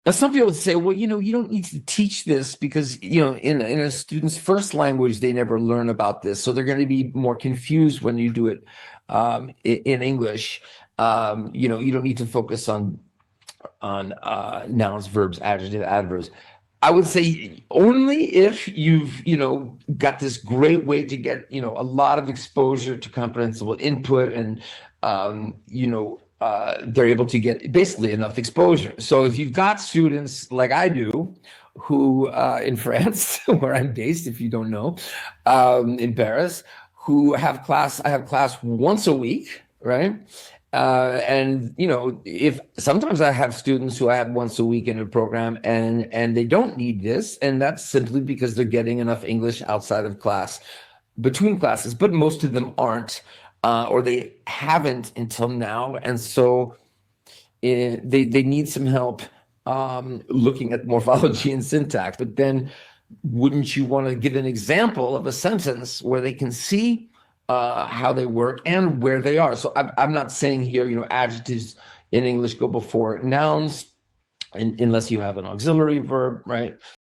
Now, some people would say, well, you don't need to teach this because, in a student's first language, they never learn about this. So they're going to be more confused when you do it in English. You don't need to focus on nouns, verbs, adjective, adverbs. I would say only if you've, got this great way to get, a lot of exposure to comprehensible input and, they're able to get basically enough exposure. So if you've got students like I do, who in France, where I'm based, if you don't know, in Paris, I have class once a week, right? And if sometimes I have students who I have once a week in a program and they don't need this, and that's simply because they're getting enough English outside of class, between classes, but most of them aren't, or they haven't until now, and so they need some help looking at morphology and syntax. But then, wouldn't you want to give an example of a sentence where they can see how they work and where they are? So I'm not saying here, adjectives in English go before nouns, unless you have an auxiliary verb, right?